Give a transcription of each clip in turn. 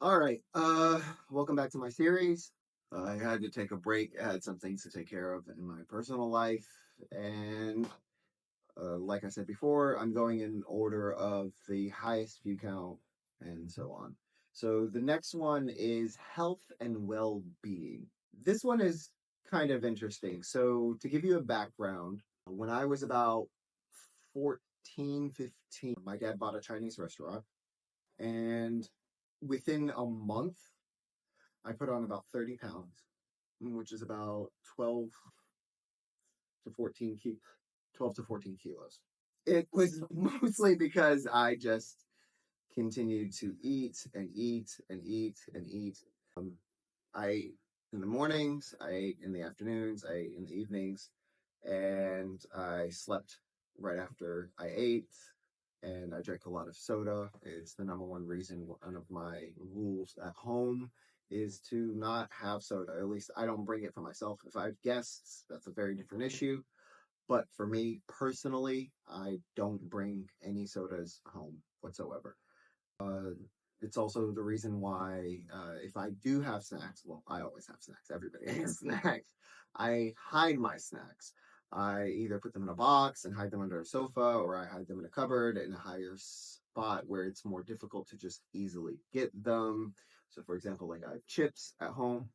All right. Welcome back to my series. I had to take a break. I had some things to take care of in my personal life, and like I said before, I'm going in order of the highest view count and so on. So the next one is health and well-being. This one is kind of interesting. So to give you a background, when I was about 14, 15, my dad bought a Chinese restaurant, and within a month I put on about 30 pounds, which is about to 14 ki- 12 to 14 kilos. It was mostly because I just continued to eat and eat and eat and eat. Um, I ate in the mornings, I ate in the afternoons, I ate in the evenings, and I slept right after I ate. And I drank a lot of soda. It's the number one reason. One of my rules at home is to not have soda. At least I don't bring it for myself. If I have guests, that's a very different issue. But for me personally, I don't bring any sodas home whatsoever. Uh, it's also the reason why if I do have snacks, well, I always have snacks. Everybody has snacks. I hide my snacks. I either put them in a box and hide them under a sofa, or I hide them in a cupboard in a higher spot where it's more difficult to just easily get them. So, for example, like I have chips at home,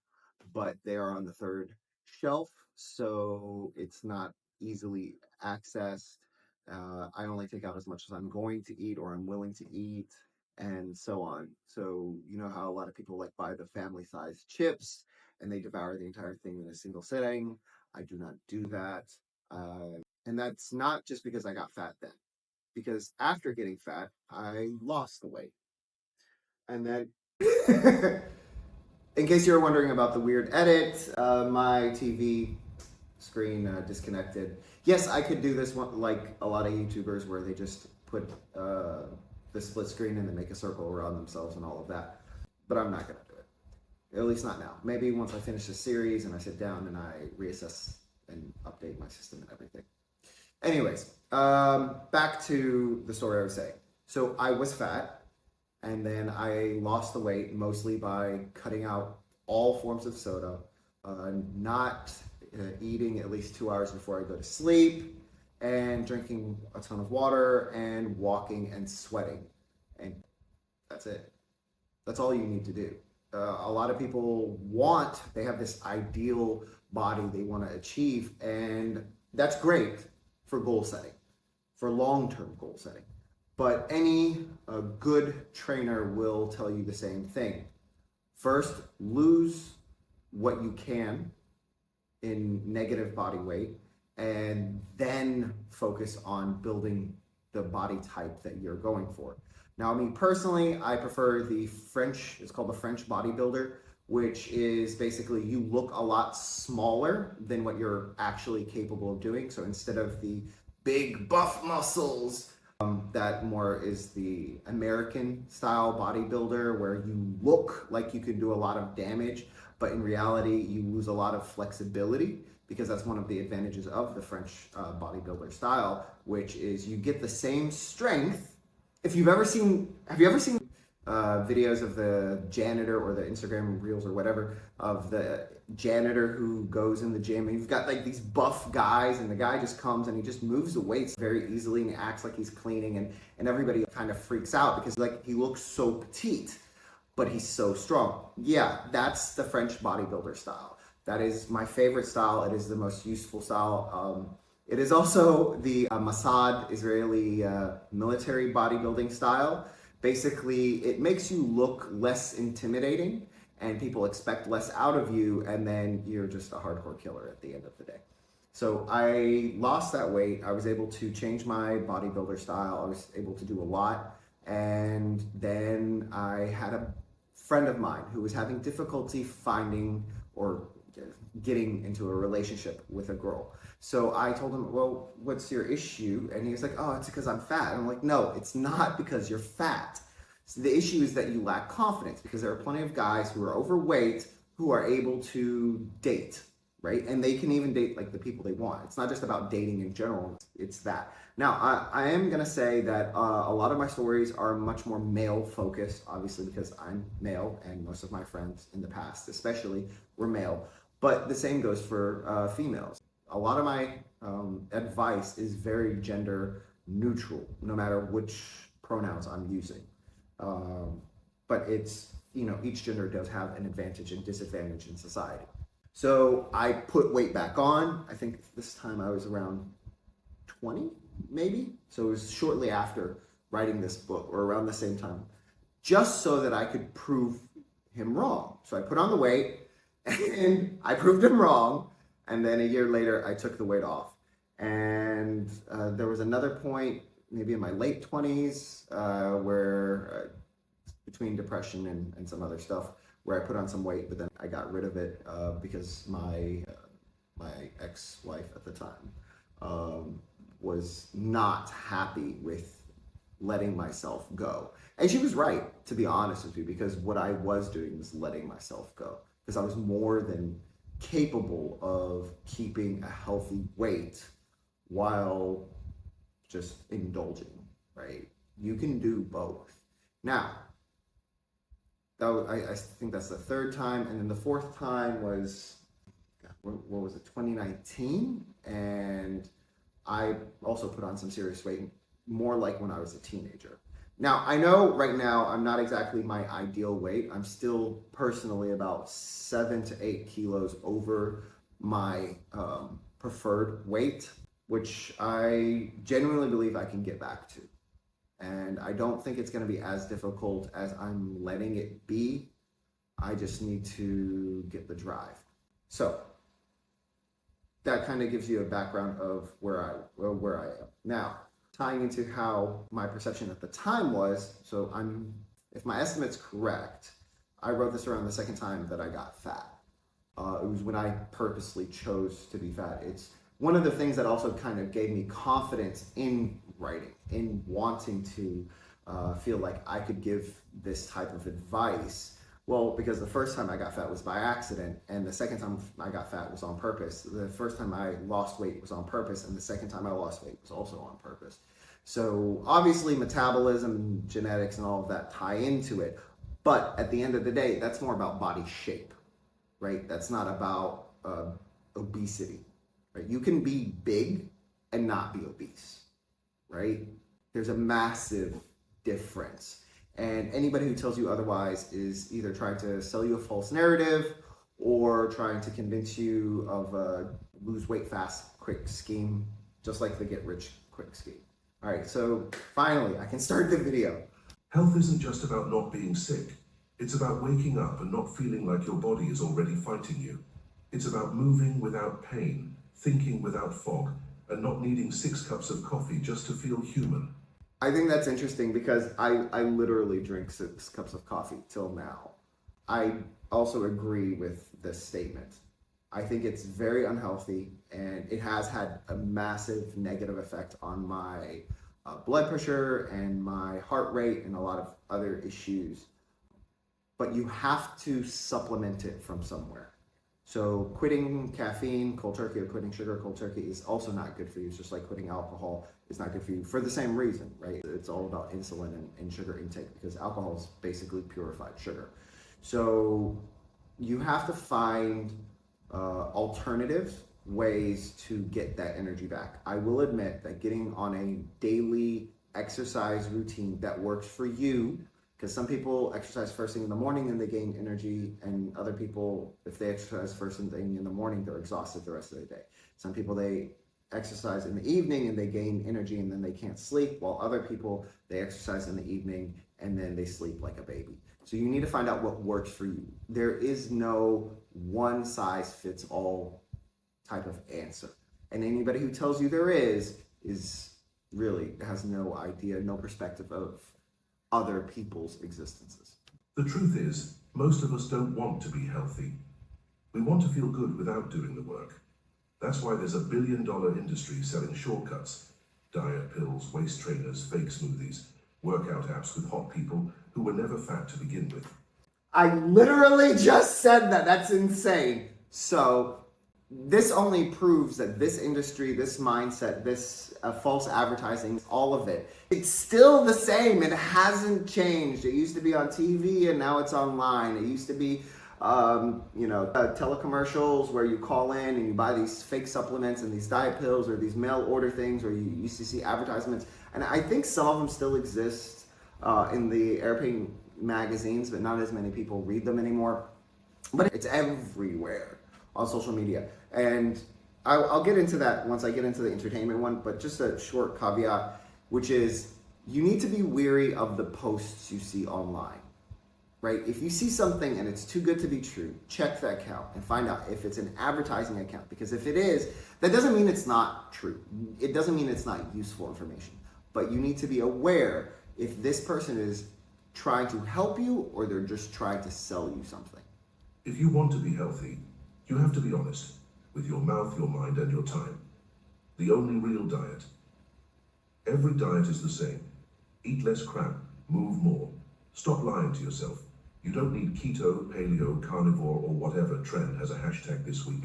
but they are on the third shelf, so it's not easily accessed. I only take out as much as I'm going to eat or I'm willing to eat and so on. So, you know how a lot of people like buy the family sized chips and they devour the entire thing in a single sitting. I do not do that. And that's not just because I got fat then, because after getting fat, I lost the weight. And then, in case you're wondering about the weird edit, my TV screen disconnected. Yes, I could do this one like a lot of YouTubers where they just put the split screen and then make a circle around themselves and all of that. But I'm not going to do it. At least not now. Maybe once I finish the series and I sit down and I reassess and update my system and everything. Anyways, back to the story I was saying. So I was fat, and then I lost the weight mostly by cutting out all forms of soda, not eating at least 2 hours before I go to sleep, and drinking a ton of water, and walking and sweating. And that's it. That's all you need to do. A lot of people they have this ideal body they want to achieve, and that's great for goal setting, for long term goal setting. But any good trainer will tell you the same thing. First, lose what you can in negative body weight, and then focus on building the body type that you're going for. Now, me personally, I prefer it's called the French bodybuilder, which is basically you look a lot smaller than what you're actually capable of doing. So instead of the big buff muscles, that more is the American style bodybuilder where you look like you can do a lot of damage, but in reality, you lose a lot of flexibility because that's one of the advantages of the French bodybuilder style, which is you get the same strength. Have you ever seen videos of the janitor or the Instagram reels or whatever of the janitor who goes in the gym and you've got like these buff guys and the guy just comes and he just moves the weights very easily and acts like he's cleaning and everybody kind of freaks out because like he looks so petite but he's so strong. Yeah, that's the French bodybuilder style. That is my favorite style. It is the most useful style. It is also the Mossad Israeli military bodybuilding style. Basically, it makes you look less intimidating and people expect less out of you, and then you're just a hardcore killer at the end of the day. So I lost that weight. I was able to change my bodybuilder style. I was able to do a lot. And then I had a friend of mine who was having difficulty finding or getting into a relationship with a girl. So I told him, well, what's your issue? And he was like, oh, it's because I'm fat. And I'm like, no, it's not because you're fat. So the issue is that you lack confidence because there are plenty of guys who are overweight who are able to date, right? And they can even date like the people they want. It's not just about dating in general, it's that. Now, I am gonna say that a lot of my stories are much more male focused, obviously because I'm male and most of my friends in the past especially were male, but the same goes for females. A lot of my advice is very gender neutral, no matter which pronouns I'm using. But it's, each gender does have an advantage and disadvantage in society. So I put weight back on. I think this time I was around 20, maybe. So it was shortly after writing this book, or around the same time, just so that I could prove him wrong. So I put on the weight and I proved him wrong. And then a year later, I took the weight off. And there was another point, maybe in my late 20s, where between depression and some other stuff, where I put on some weight, but then I got rid of it because my ex-wife at the time was not happy with letting myself go. And she was right, to be honest with you, because what I was doing was letting myself go, because I was more than capable of keeping a healthy weight while just indulging, right? You can do both. Now, I think that's the third time, and then the fourth time was, what was it, 2019, and I also put on some serious weight, more like when I was a teenager. Now, I know right now I'm not exactly my ideal weight. I'm still personally about 7 to 8 kilos over my preferred weight, which I genuinely believe I can get back to. And I don't think it's going to be as difficult as I'm letting it be. I just need to get the drive. So that kind of gives you a background of where I am. Now, tying into how my perception at the time was, so if my estimate's correct, I wrote this around the second time that I got fat. It was when I purposely chose to be fat. It's one of the things that also kind of gave me confidence in writing, in wanting to feel like I could give this type of advice. Well, because the first time I got fat was by accident, and the second time I got fat was on purpose. The first time I lost weight was on purpose, and the second time I lost weight was also on purpose. So obviously metabolism, genetics, and all of that tie into it. But at the end of the day, that's more about body shape, right? That's not about obesity, right? You can be big and not be obese, right? There's a massive difference. And anybody who tells you otherwise is either trying to sell you a false narrative or trying to convince you of a lose weight fast, quick scheme, just like the get rich quick scheme. All right, so finally, I can start the video. Health isn't just about not being sick. It's about waking up and not feeling like your body is already fighting you. It's about moving without pain, thinking without fog, and not needing 6 cups of coffee just to feel human. I think that's interesting because I literally drink 6 cups of coffee till now. I also agree with this statement. I think it's very unhealthy, and it has had a massive negative effect on my blood pressure and my heart rate and a lot of other issues. But you have to supplement it from somewhere. So quitting caffeine cold turkey, or quitting sugar cold turkey is also not good for you. It's just like quitting alcohol is not good for you for the same reason, right? It's all about insulin and sugar intake, because alcohol is basically purified sugar. So you have to find alternative ways to get that energy back. I will admit that getting on a daily exercise routine that works for you, because some people exercise first thing in the morning and they gain energy, and other people, if they exercise first thing in the morning, they're exhausted the rest of the day. Some people, they exercise in the evening and they gain energy and then they can't sleep, while other people, they exercise in the evening and then they sleep like a baby. So you need to find out what works for you. There is no one size fits all type of answer. And anybody who tells you there is really has no idea, no perspective of other people's existences. The truth is, most of us don't want to be healthy. We want to feel good without doing the work. That's why there's a billion-dollar industry selling shortcuts, diet pills, waist trainers, fake smoothies, workout apps with hot people who were never fat to begin with. I literally just said that. That's insane. So This only proves that this industry, this mindset, this false advertising, all of it, it's still the same. It hasn't changed. It used to be on TV and now it's online. It used to be, telecommercials where you call in and you buy these fake supplements and these diet pills or these mail order things, or you used to see advertisements. And I think some of them still exist in the airplane magazines, but not as many people read them anymore. But it's everywhere on social media. And I'll get into that once I get into the entertainment one, but just a short caveat, which is you need to be wary of the posts you see online, right? If you see something and it's too good to be true, check the account and find out if it's an advertising account. Because if it is, that doesn't mean it's not true. It doesn't mean it's not useful information. But you need to be aware if this person is trying to help you or they're just trying to sell you something. If you want to be healthy, you have to be honest with your mouth, your mind, and your time. The only real diet. Every diet is the same. Eat less crap, move more. Stop lying to yourself. You don't need keto, paleo, carnivore, or whatever trend has a hashtag this week.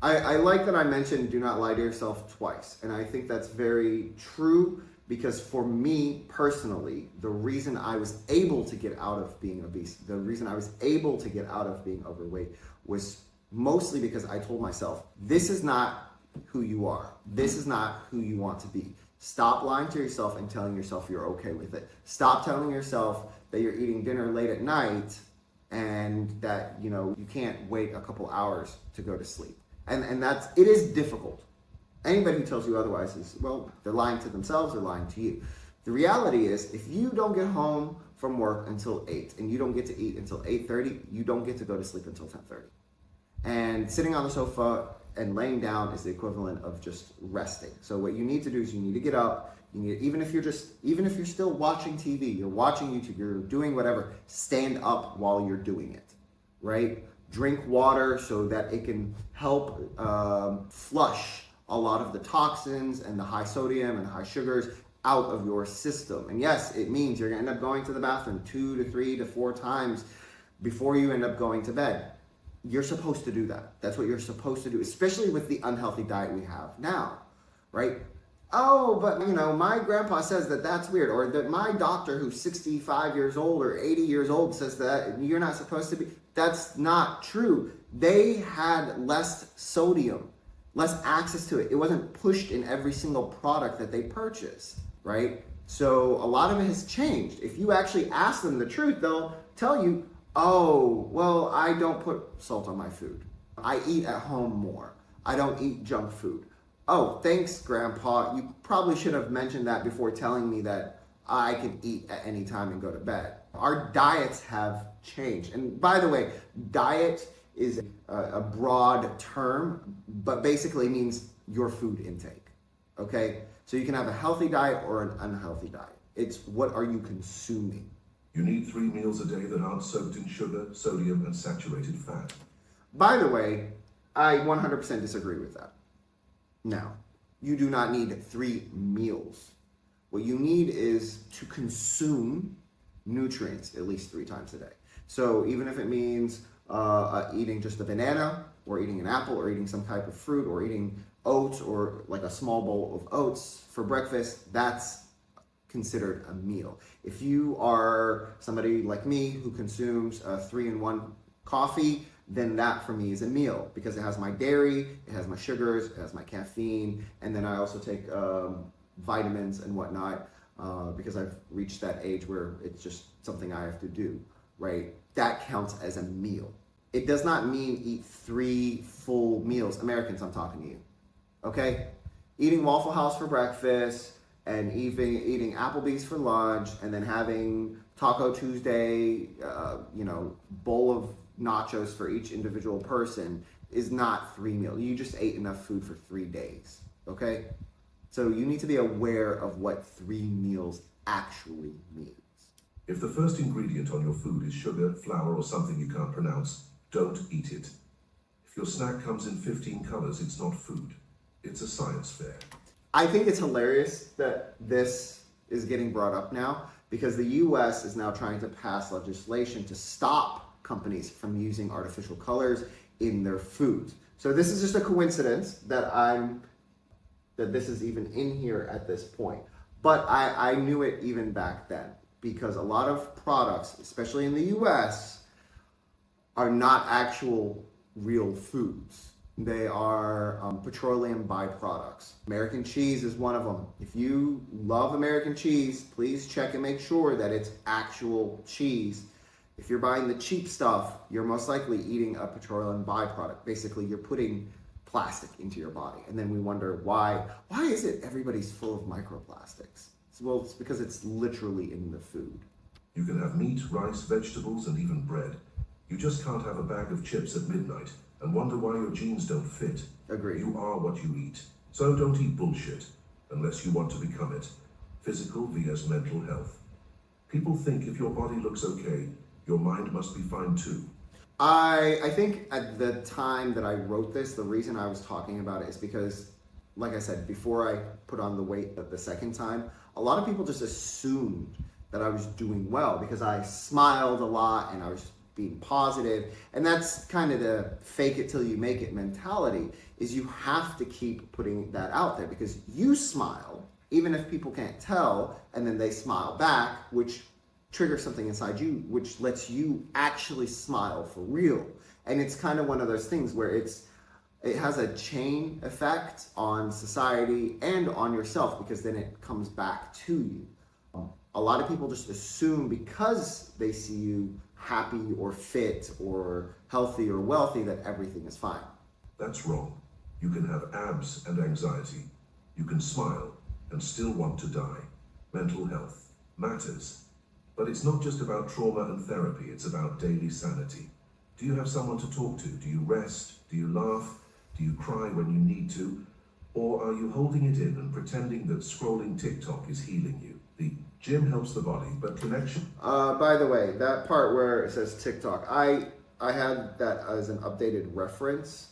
I like that I mentioned do not lie to yourself twice. And I think that's very true because for me personally, the reason I was able to get out of being obese, the reason I was able to get out of being overweight was mostly because I told myself, this is not who you are. This is not who you want to be. Stop lying to yourself and telling yourself you're okay with it. Stop telling yourself that you're eating dinner late at night and that, you can't wait a couple hours to go to sleep. And it is difficult. Anybody who tells you otherwise is, well, they're lying to themselves, they're lying to you. The reality is, if you don't get home from work until 8 and you don't get to eat until 8:30, you don't get to go to sleep until 10:30. And sitting on the sofa and laying down is the equivalent of just resting. So what you need to do is you need to get up. Even if you're still watching TV, you're watching YouTube, you're doing whatever, stand up while you're doing it, right? Drink water so that it can help flush a lot of the toxins and the high sodium and high sugars out of your system. And yes, it means you're gonna end up going to the bathroom 2 to 3 to 4 times before you end up going to bed. You're supposed to do that. That's what you're supposed to do, especially with the unhealthy diet we have now, right? Oh, but my grandpa says that that's weird, or that my doctor who's 65 years old or 80 years old says that you're not supposed to be. That's not true. They had less sodium, less access to it. It wasn't pushed in every single product that they purchased, right? So a lot of it has changed. If you actually ask them the truth, they'll tell you, oh, well, I don't put salt on my food. I eat at home more. I don't eat junk food. Oh, thanks, Grandpa. You probably should have mentioned that before telling me that I can eat at any time and go to bed. Our diets have changed. And by the way, diet is a broad term, but basically means your food intake, okay? So you can have a healthy diet or an unhealthy diet. It's what are you consuming? You need 3 meals a day that aren't soaked in sugar, sodium, and saturated fat. By the way, I 100% disagree with that. Now, you do not need 3 meals. What you need is to consume nutrients at least 3 times a day. So even if it means eating just a banana, or eating an apple, or eating some type of fruit, or eating oats, or like a small bowl of oats for breakfast, that's considered a meal. If you are somebody like me who consumes a 3-in-1 coffee, then that for me is a meal because it has my dairy, it has my sugars, it has my caffeine, and then I also take vitamins and whatnot because I've reached that age where it's just something I have to do, right? That counts as a meal. It does not mean eat 3 full meals. Americans, I'm talking to you, okay? Eating Waffle House for breakfast, and eating Applebee's for lunch, and then having Taco Tuesday, bowl of nachos for each individual person is not 3 meals. You just ate enough food for 3 days, okay? So you need to be aware of what 3 meals actually means. If the first ingredient on your food is sugar, flour, or something you can't pronounce, don't eat it. If your snack comes in 15 colors, it's not food. It's a science fair. I think it's hilarious that this is getting brought up now because the US is now trying to pass legislation to stop companies from using artificial colors in their foods. So this is just a coincidence that this is even in here at this point. But I knew it even back then, because a lot of products, especially in the US, are not actual real foods. They are petroleum byproducts. American cheese is one of them. If you love American cheese, please check and make sure that it's actual cheese. If you're buying the cheap stuff, you're most likely eating a petroleum byproduct. Basically, you're putting plastic into your body. And then we wonder why is it everybody's full of microplastics? Well, it's because it's literally in the food. You can have meat, rice, vegetables, and even bread. You just can't have a bag of chips at midnight and wonder why your jeans don't fit. Agreed. You are what you eat. So don't eat bullshit unless you want to become it. Physical vs mental health. People think if your body looks okay, your mind must be fine too. I think at the time that I wrote this, the reason I was talking about it is because, like I said, before I put on the weight the second time, a lot of people just assumed that I was doing well because I smiled a lot and I was being positive. And that's kind of the fake it till you make it mentality, is you have to keep putting that out there because you smile, even if people can't tell, and then they smile back, which triggers something inside you, which lets you actually smile for real. And it's kind of one of those things where it has a chain effect on society and on yourself, because then it comes back to you. A lot of people just assume because they see you happy or fit or healthy or wealthy that everything is fine. That's wrong. You can have abs and anxiety. You can smile and still want to die. Mental health matters. But it's not just about trauma and therapy, it's about daily sanity. Do you have someone to talk to? Do you rest? Do you laugh? Do you cry when you need to? Or are you holding it in and pretending that scrolling TikTok is healing you? The gym helps the body, but connection... By the way, that part where it says TikTok, I had that as an updated reference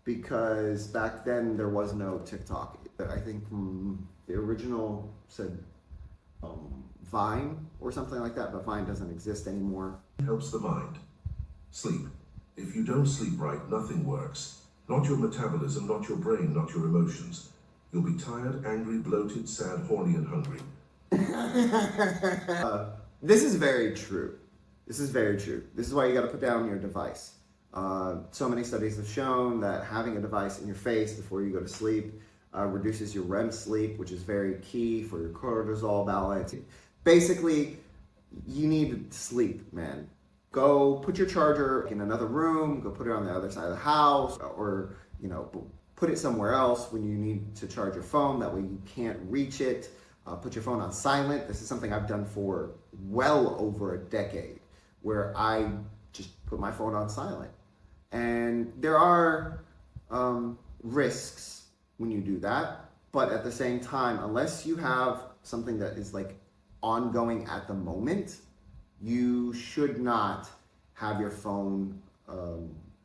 because back then there was no TikTok. I think the original said Vine or something like that, but Vine doesn't exist anymore. Helps the mind. Sleep. If you don't sleep right, nothing works. Not your metabolism, not your brain, not your emotions. You'll be tired, angry, bloated, sad, horny, and hungry. This is very true. This is very true. This is why you got to put down your device. So many studies have shown that having a device in your face before you go to sleep reduces your REM sleep, which is very key for your cortisol balance. Basically, you need to sleep, man. Go put your charger in another room, go put it on the other side of the house, or, put it somewhere else when you need to charge your phone. That way you can't reach it. Put your phone on silent. This is something I've done for well over a decade, where I just put my phone on silent. And there are risks when you do that, but at the same time, unless you have something that is like ongoing at the moment, you should not have your phone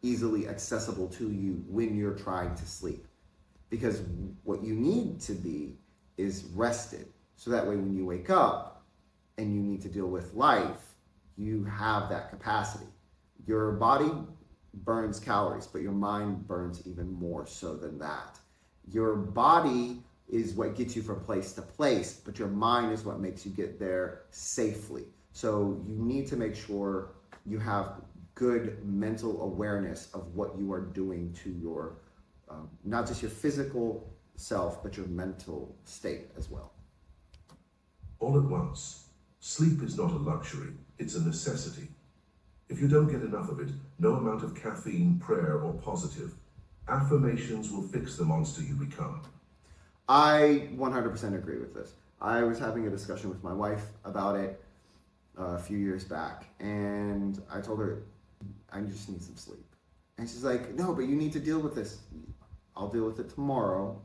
easily accessible to you when you're trying to sleep. Because what you need to be is rested. So that way when you wake up and you need to deal with life, you have that capacity. Your body burns calories, but your mind burns even more so than that. Your body is what gets you from place to place, but your mind is what makes you get there safely. So you need to make sure you have good mental awareness of what you are doing to your, not just your physical self, but your mental state as well. All at once. Sleep is not a luxury, it's a necessity. If you don't get enough of it, no amount of caffeine, prayer, or positive affirmations will fix the monster you become. I 100% agree with this. I was having a discussion with my wife about it a few years back, and I told her, I just need some sleep. And she's like, no, but you need to deal with this. I'll deal with it tomorrow.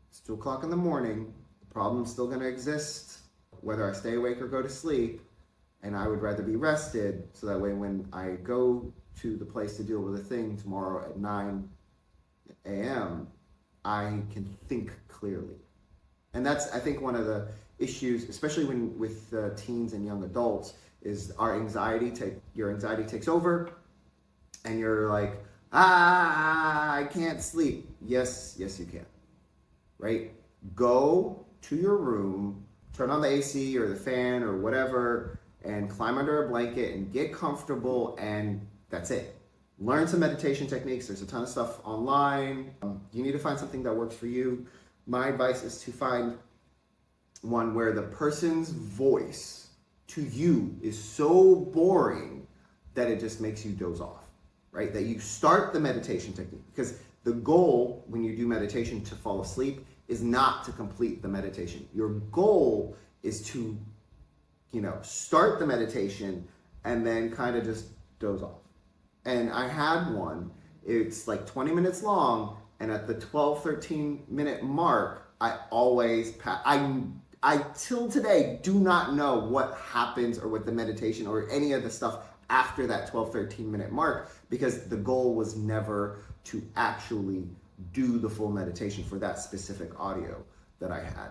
It's 2 o'clock in the morning. The problem's still going to exist, whether I stay awake or go to sleep. And I would rather be rested, so that way when I go to the place to deal with a thing tomorrow at 9 a.m., I can think clearly. And that's, I think, one of the issues, especially with teens and young adults, is your anxiety takes over, and you're like, I can't sleep. Yes, yes, you can. Right? Go to your room, turn on the AC or the fan or whatever, and climb under a blanket and get comfortable, and that's it. Learn some meditation techniques. There's a ton of stuff online. You need to find something that works for you. My advice is to find one where the person's voice to you is so boring that it just makes you doze off, right? That you start the meditation technique, because the goal when you do meditation to fall asleep is not to complete the meditation. Your goal is to, start the meditation and then kind of just doze off. And I had one, it's like 20 minutes long, and at the 12, 13-minute mark, I always pass. I till today do not know what happens or what the meditation or any of the stuff after that 12, 13-minute mark, because the goal was never to actually do the full meditation for that specific audio that I had.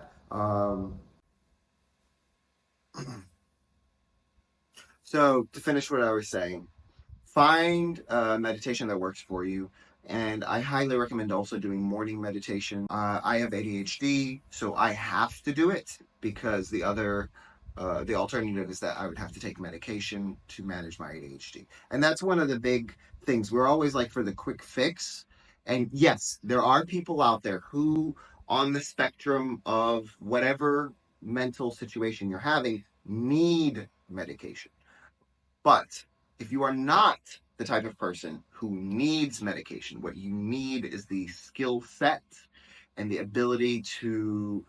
So to finish what I was saying, find a meditation that works for you. And I highly recommend also doing morning meditation. I have ADHD, so I have to do it because the alternative is that I would have to take medication to manage my ADHD. And that's one of the big things. We're always like for the quick fix. And yes, there are people out there who, on the spectrum of whatever mental situation you're having, need medication. But if you are not the type of person who needs medication, what you need is the skill set and the ability to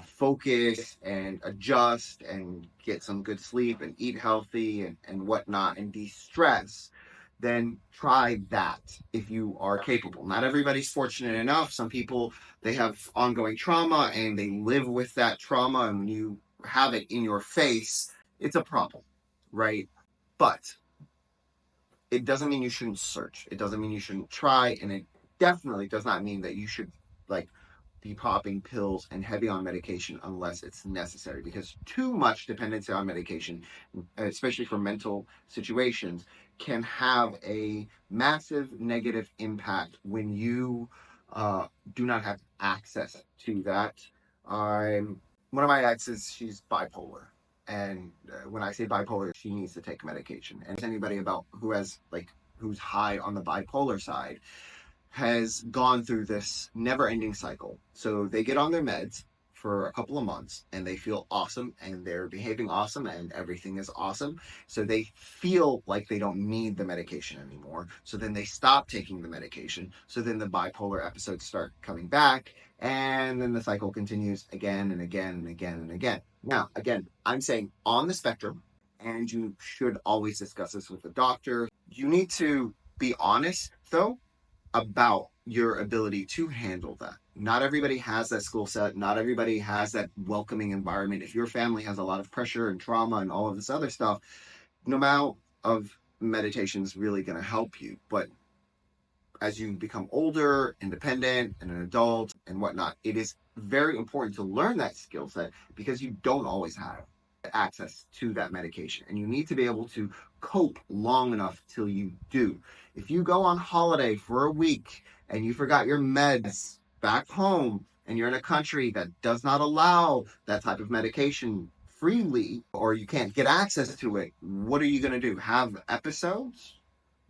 focus and adjust and get some good sleep and eat healthy and whatnot and de-stress, then try that if you are capable. Not everybody's fortunate enough. Some people, they have ongoing trauma and they live with that trauma, and when you have it in your face, it's a problem, right? But it doesn't mean you shouldn't search. It doesn't mean you shouldn't try, and it definitely does not mean that you should like be popping pills and heavy on medication unless it's necessary. Because too much dependency on medication, especially for mental situations, can have a massive negative impact when you do not have access to that. I'm One of my exes, she's bipolar, and when I say bipolar, she needs to take medication. And anybody about who has who's high on the bipolar side has gone through this never-ending cycle. So they get on their meds for a couple of months and they feel awesome and they're behaving awesome and everything is awesome. So they feel like they don't need the medication anymore. So then they stop taking the medication. So then the bipolar episodes start coming back, and then the cycle continues again and again and again and again. Now, again, I'm saying on the spectrum, and you should always discuss this with the doctor. You need to be honest, though, about your ability to handle that. Not everybody has that skill set. Not everybody has that welcoming environment. If your family has a lot of pressure and trauma and all of this other stuff, no amount of meditation is really going to help you. But as you become older, independent, and an adult and whatnot, it is very important to learn that skill set because you don't always have access to that medication. And you need to be able to cope long enough till you do. If you go on holiday for a week and you forgot your meds back home and you're in a country that does not allow that type of medication freely, or you can't get access to it, what are you going to do? Have episodes?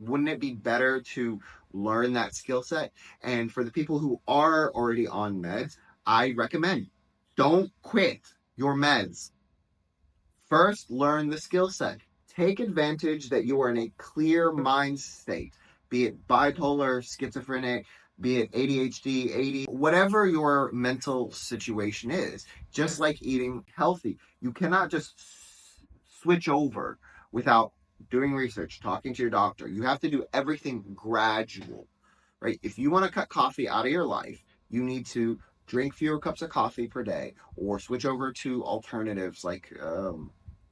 Wouldn't it be better to learn that skill set? And for the people who are already on meds, I recommend don't quit your meds. First, learn the skill set. Take advantage that you are in a clear mind state, be it bipolar, schizophrenic, be it ADHD, whatever your mental situation is, just like eating healthy. You cannot just switch over without doing research, talking to your doctor. You have to do everything gradual, right? If you want to cut coffee out of your life, you need to drink fewer cups of coffee per day or switch over to alternatives like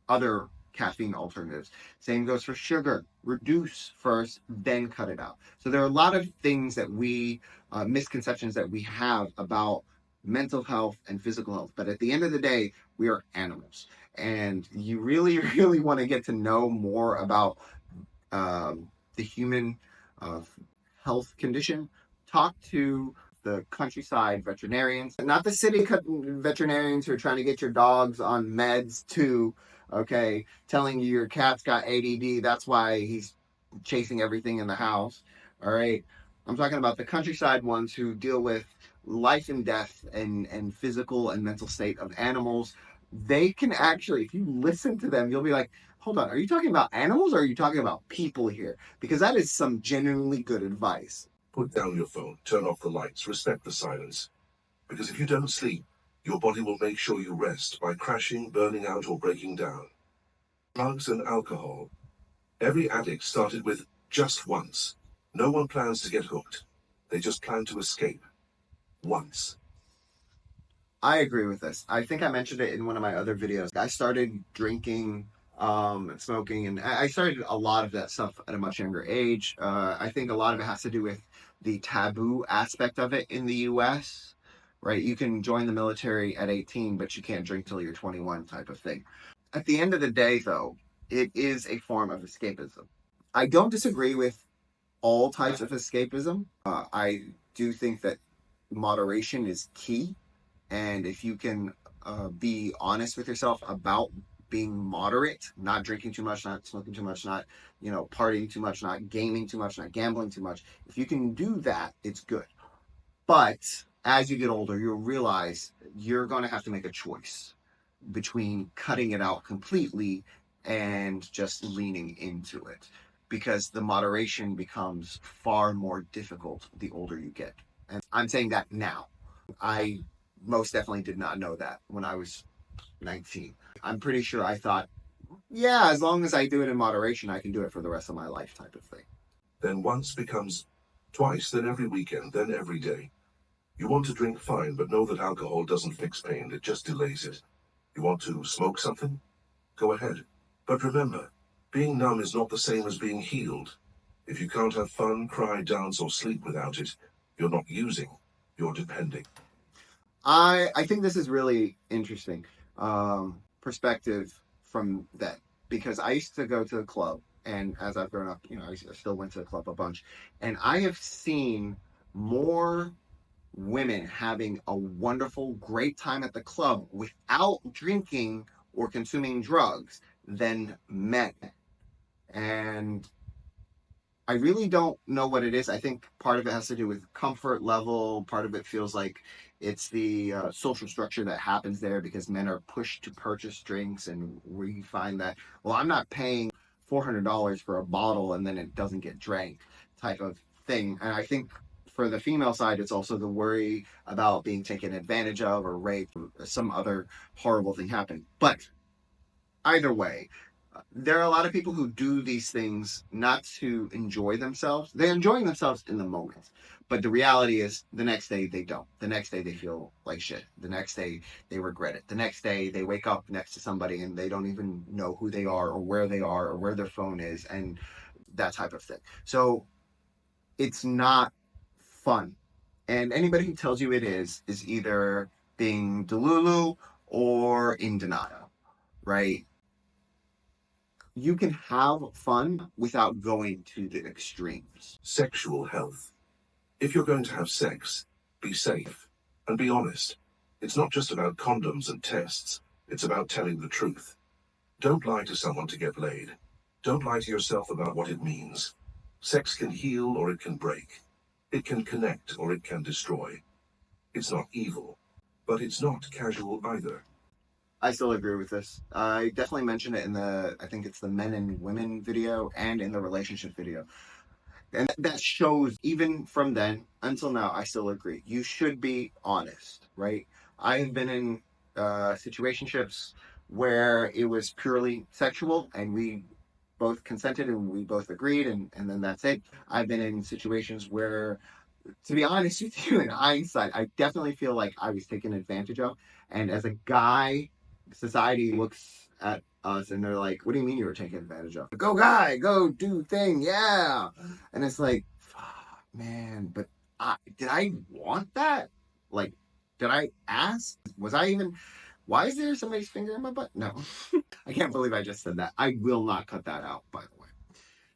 other caffeine alternatives. Same goes for sugar. Reduce first, then cut it out. So there are a lot of things that misconceptions that we have about mental health and physical health. But at the end of the day, we are animals. And you really, really want to get to know more about the human uh, health condition, talk to the countryside veterinarians, not the city veterinarians who are trying to get your dogs on meds too, okay, telling you your cat's got ADD, that's why he's chasing everything in the house, all right? I'm talking about the countryside ones who deal with life and death and physical and mental state of animals. They can actually, if you listen to them, you'll be like, hold on, are you talking about animals or are you talking about people here? Because that is some genuinely good advice. Put down your phone, turn off the lights, respect the silence. Because if you don't sleep, your body will make sure you rest by crashing, burning out, or breaking down. Drugs and alcohol. Every addict started with just once. No one plans to get hooked. They just plan to escape. Once. I agree with this. I think I mentioned it in one of my other videos. I started drinking, and smoking, and I started a lot of that stuff at a much younger age. I think a lot of it has to do with the taboo aspect of it in the U.S., right? You can join the military at 18, but you can't drink till you're 21 type of thing. At the end of the day, though, it is a form of escapism. I don't disagree with all types of escapism. I do think that moderation is key, and if you can be honest with yourself about being moderate, not drinking too much, not smoking too much, not partying too much, not gaming too much, not gambling too much, if you can do that, it's good. But as you get older, you'll realize you're going to have to make a choice between cutting it out completely and just leaning into it, because the moderation becomes far more difficult the older you get. And I'm saying that now. I most definitely did not know that when I was 19. I'm pretty sure I thought, yeah, as long as I do it in moderation, I can do it for the rest of my life, type of thing. Then once becomes twice, then every weekend, then every day. You want to drink, fine, but know that alcohol doesn't fix pain, it just delays it. You want to smoke something? Go ahead. But remember, being numb is not the same as being healed. If you can't have fun, cry, dance, or sleep without it, you're not using, you're depending. I think this is really interesting perspective from that, because I used to go to the club, and as I've grown up, I still went to the club a bunch, and I have seen more women having a wonderful, great time at the club without drinking or consuming drugs than men. And I really don't know what it is. I think part of it has to do with comfort level. Part of it feels like it's the social structure that happens there, because men are pushed to purchase drinks, and we find that, well, I'm not paying $400 for a bottle and then it doesn't get drank type of thing. And I think for the female side, it's also the worry about being taken advantage of or raped or some other horrible thing happen. But either way, there are a lot of people who do these things not to enjoy themselves. They're enjoying themselves in the moment. But the reality is, the next day they don't. The next day they feel like shit. The next day they regret it. The next day they wake up next to somebody and they don't even know who they are or where their phone is, and that type of thing. So it's not fun. And anybody who tells you it is either being delulu or in denial, right? You can have fun without going to the extremes. Sexual health. If you're going to have sex, be safe and be honest. It's not just about condoms and tests, it's about telling the truth. Don't lie to someone to get laid. Don't lie to yourself about what it means. Sex can heal or it can break. It can connect or it can destroy. It's not evil, but it's not casual either. I still agree with this. I definitely mentioned it in I think it's the men and women video and in the relationship video. And that shows, even from then until now, I still agree. You should be honest, right? I have been in situationships where it was purely sexual and we both consented and we both agreed, and then that's it. I've been in situations where, to be honest with you, in hindsight, I definitely feel like I was taken advantage of. And as a guy, society looks at us and they're like, "What do you mean you were taken advantage of? Go guy, go do thing, yeah." And it's like, fuck, man, but did I want that? Like, did I ask? Was I even? Why is there somebody's finger in my butt? No, I can't believe I just said that. I will not cut that out, by the way.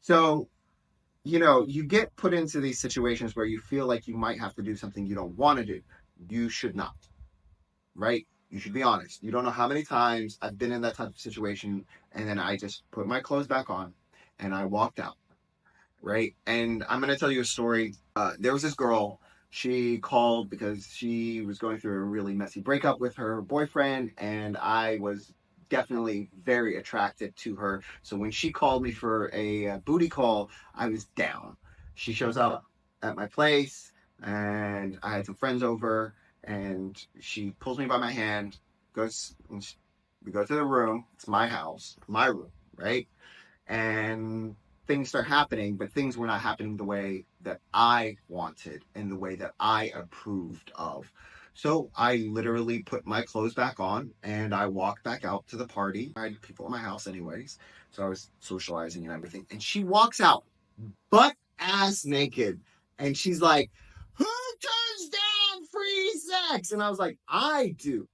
So you get put into these situations where you feel like you might have to do something you don't want to do. You should not, right? You should be honest. You don't know how many times I've been in that type of situation, and then I just put my clothes back on and I walked out, right? And I'm going to tell you a story. There was this girl. She called because she was going through a really messy breakup with her boyfriend, and I was definitely very attracted to her. So when she called me for a booty call, I was down. She shows up at my place, and I had some friends over, and she pulls me by my hand, goes, we go to the room. It's my house, my room, right? And things start happening, but things were not happening the way that I wanted and the way that I approved of. So I literally put my clothes back on and I walked back out to the party. I had people at my house anyways, so I was socializing and everything. And she walks out butt ass naked. And she's like, who turns down free sex? And I was like, I do,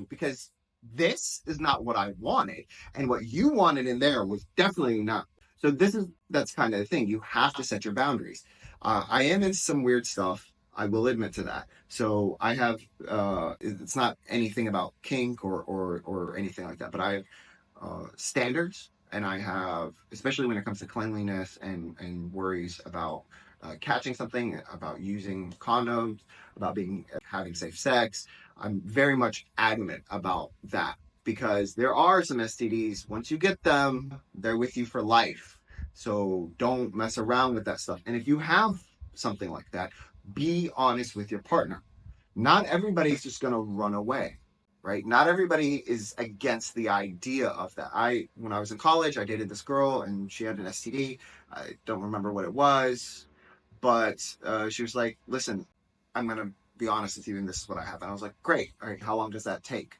because this is not what I wanted. And what you wanted in there was definitely not. So that's kind of the thing. You have to set your boundaries. I am in some weird stuff. I will admit to that. So I have, it's not anything about kink or anything like that, but I have standards, and I have, especially when it comes to cleanliness and worries about catching something, about using condoms, about being having safe sex. I'm very much adamant about that because there are some STDs. Once you get them, they're with you for life. So don't mess around with that stuff. And if you have something like that, be honest with your partner. Not everybody's just going to run away, right? Not everybody is against the idea of that. When I was in college, I dated this girl and she had an STD. I don't remember what it was, but she was like, listen, I'm going to be honest with you, and this is what I have. And I was like, great. All right, how long does that take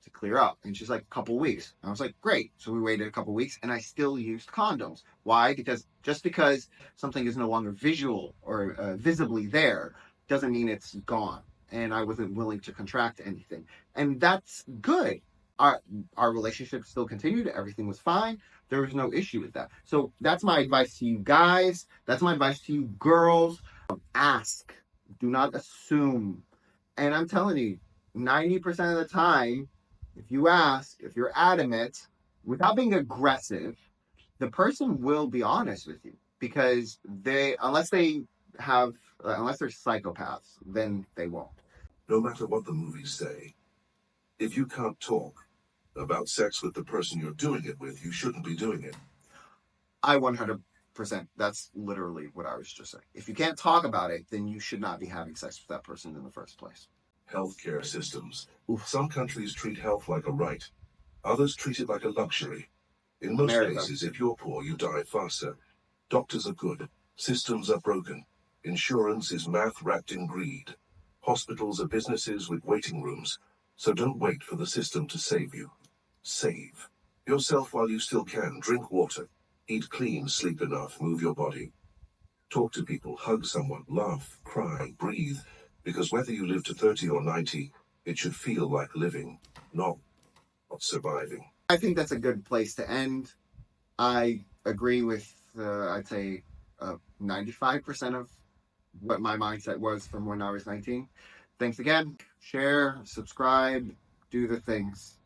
to clear up? And she's like, a couple weeks. And I was like, great. So we waited a couple weeks and I still used condoms. Why? Because just because something is no longer visual or visibly there doesn't mean it's gone. And I wasn't willing to contract anything. And that's good. Our, our relationship still continued. Everything was fine. There was no issue with that. So that's my advice to you guys. That's my advice to you girls. Ask. Do not assume. And I'm telling you, 90% of the time, if you ask, if you're adamant, without being aggressive, the person will be honest with you because unless unless they're psychopaths, then they won't. No matter what the movies say, if you can't talk about sex with the person you're doing it with, you shouldn't be doing it. I 100%, that's literally what I was just saying. If you can't talk about it, then you should not be having sex with that person in the first place. Healthcare systems. Oof. Some countries treat health like a right. Others treat it like a luxury. In most America. cases, if you're poor, you die faster. Doctors are good. Systems are broken. Insurance is math wrapped in greed. Hospitals are businesses with waiting rooms. So don't wait for the system to save you. Save yourself while you still can. Drink water. Eat clean, sleep enough, move your body. Talk to people, hug someone, laugh, cry, breathe. Because whether you live to 30 or 90, it should feel like living, not surviving. I think that's a good place to end. I agree with, I'd say, 95% of what my mindset was from when I was 19. Thanks again. Share, subscribe, do the things.